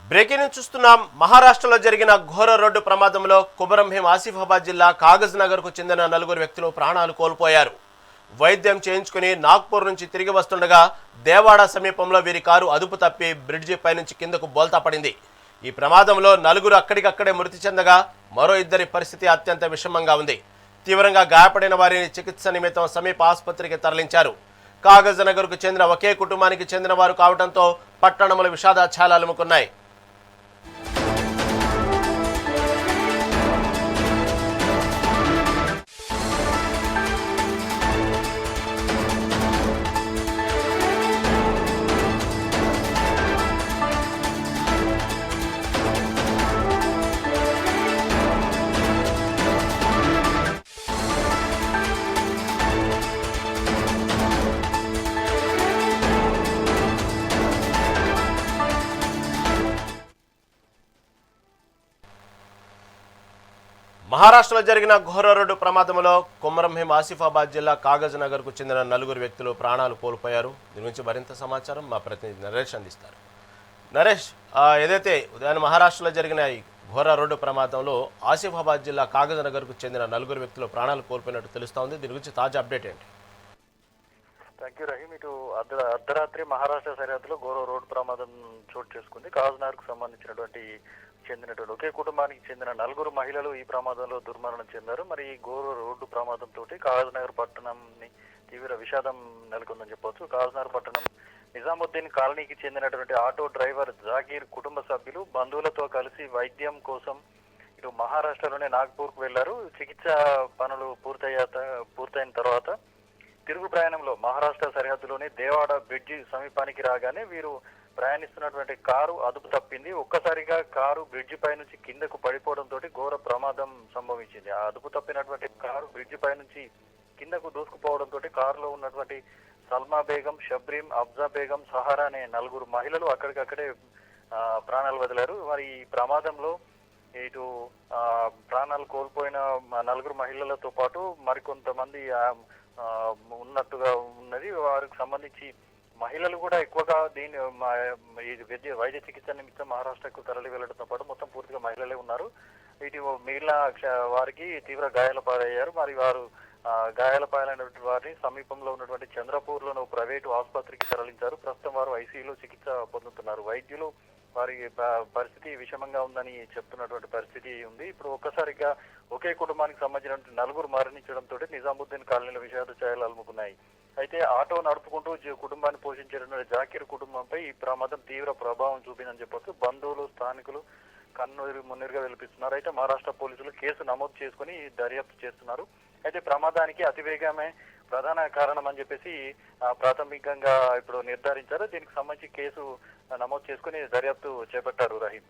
Breaking news చూస్తున్నాం. మహారాష్ట్రలో జరిగిన ఘోర రోడ్డు ప్రమాదంలో కుమరంభీం ఆసిఫాబాద్ జిల్లా కాగజ్ నగర్కు చెందిన 4 వ్యక్తులు ప్రాణాలు కోల్పోయారు. వైద్యం చేయించుకుని నాగ్పూర్ నుంచి తిరిగి వస్తుండగా దేవాడ సమీపంలో వీరి కారు అదుపు తప్పి బ్రిడ్జి పైనుంచి కిందకు బోల్తా పడింది. ఈ ప్రమాదంలో 4 అక్కడికక్కడే మృతి చెందగా మరో 2 పరిస్థితి అత్యంత విషమంగా ఉంది. తీవ్రంగా గాయపడిన వారిని చికిత్స నిమిత్తం సమీప ఆసుపత్రికి తరలించారు. కాగజ్ నగర్కు చెందిన ఒకే కుటుంబానికి చెందిన వారు కావడంతో పట్టణంలో విషాదాఛాలు అలుముకున్నాయి. మహారాష్ట్రలో జరిగిన ఘోర రోడ్డు ప్రమాదంలో కుమరంభీం ఆసిఫాబాద్ జిల్లా కాగజ్ నగర్కు చెందిన 4 వ్యక్తులు ప్రాణాలు కోల్పోయారు. దీని గురించి మరింత సమాచారం మా ప్రతినిధి నరేష్ అందిస్తారు. నరేష్, ఏదైతే ఉదయాన్నే మహారాష్ట్రలో జరిగిన ఈ ఘోర రోడ్డు ప్రమాదంలో ఆసిఫాబాద్ జిల్లా కాగజ్ నగర్కు చెందిన 4 వ్యక్తులు ప్రాణాలు కోల్పోయినట్టు తెలుస్తోంది. దీని గురించి తాజా అప్డేట్ ఏంటి? Thank you Rahim. ఇటు అర్ధరాత్రి మహారాష్ట్ర సరిహద్దులో ఘోర రోడ్డు ప్రమాదం చోటు చేసుకుంది. కాజ్నగర్కు సంబంధించినటువంటి ఒకే కుటుంబానికి చెందిన 4 మహిళలు ఈ ప్రమాదంలో దుర్మరణం చెందారు. మరి ఈ ఘోర రోడ్డు ప్రమాదంతో కాజ్నగర్ పట్టణంని తీవ్ర విషాదం నెలకొందని చెప్పవచ్చు. కాజ్నగర్ పట్టణం నిజాముద్దీన్ కాలనీకి చెందినటువంటి ఆటో డ్రైవర్ జాకీర్ కుటుంబ సభ్యులు బంధువులతో కలిసి వైద్యం కోసం ఇటు మహారాష్ట్రలోనే నాగ్పూర్కు వెళ్లారు. చికిత్స పనులు పూర్తయిన తర్వాత తిరుగు ప్రయాణంలో మహారాష్ట్ర సరిహద్దులోని దేవాడ బ్రిడ్జి సమీపానికి రాగానే వీరు ప్రయాణిస్తున్నటువంటి కారు అదుపు తప్పింది. ఒక్కసారిగా కారు బ్రిడ్జి పై నుంచి కిందకు పడిపోవడంతో ఘోర ప్రమాదం సంభవించింది. ఆ అదుపు తప్పినటువంటి కారు బ్రిడ్జి పై నుంచి కిందకు దూసుకుపోవడంతో కారులో ఉన్నటువంటి సల్మా బేగం, షబ్రీం, అఫ్జా బేగం, సహారా అనే 4 మహిళలు అక్కడికక్కడే ప్రాణాలు వదిలారు. మరి ఈ ప్రమాదంలో ఇటు ప్రాణాలు కోల్పోయిన 4 మహిళలతో పాటు మరికొంతమంది ఉన్నట్టుగా ఉన్నది. వారికి సంబంధించి మహిళలు కూడా ఎక్కువగా వైద్య చికిత్స నిమిత్తం మహారాష్ట్రకు తరలి వెళ్లడంతో పాటు మొత్తం పూర్తిగా మహిళలే ఉన్నారు. ఇటు మిగిలిన వారికి తీవ్ర గాయాల పాలయ్యారు. మరి వారు గాయాల పాలైనటువంటి వారిని సమీపంలో ఉన్నటువంటి చంద్రపూర్లోని ప్రైవేటు ఆసుపత్రికి తరలించారు. ప్రస్తుతం వారు ఐసీయూలో చికిత్స పొందుతున్నారు. వైద్యులు వారి పరిస్థితి విషమంగా ఉందని చెప్తున్నటువంటి పరిస్థితి ఉంది. ఇప్పుడు ఒక్కసారిగా ఒకే కుటుంబానికి సంబంధించినటువంటి 4 మరణించడంతో నిజాముద్దీన్ కాలనీలో విషాద ఛాయలు అలుముకున్నాయి. అయితే ఆటో నడుపుకుంటూ కుటుంబాన్ని పోషించేటువంటి జాకీర్ కుటుంబంపై ఈ ప్రమాదం తీవ్ర ప్రభావం చూపిందని చెప్పొచ్చు. బంధువులు, స్థానికులు కన్నీరు మున్నీరుగా వెలిపిస్తున్నారు. అయితే మహారాష్ట్ర పోలీసులు కేసు నమోదు చేసుకుని దర్యాప్తు చేస్తున్నారు. అయితే ప్రమాదానికి అతివేగమే ప్రధాన కారణం అని చెప్పేసి ప్రాథమికంగా ఇప్పుడు నిర్ధారించారు. దీనికి సంబంధించి కేసు నమోదు చేసుకుని దర్యాప్తు చేపట్టారు రహీం.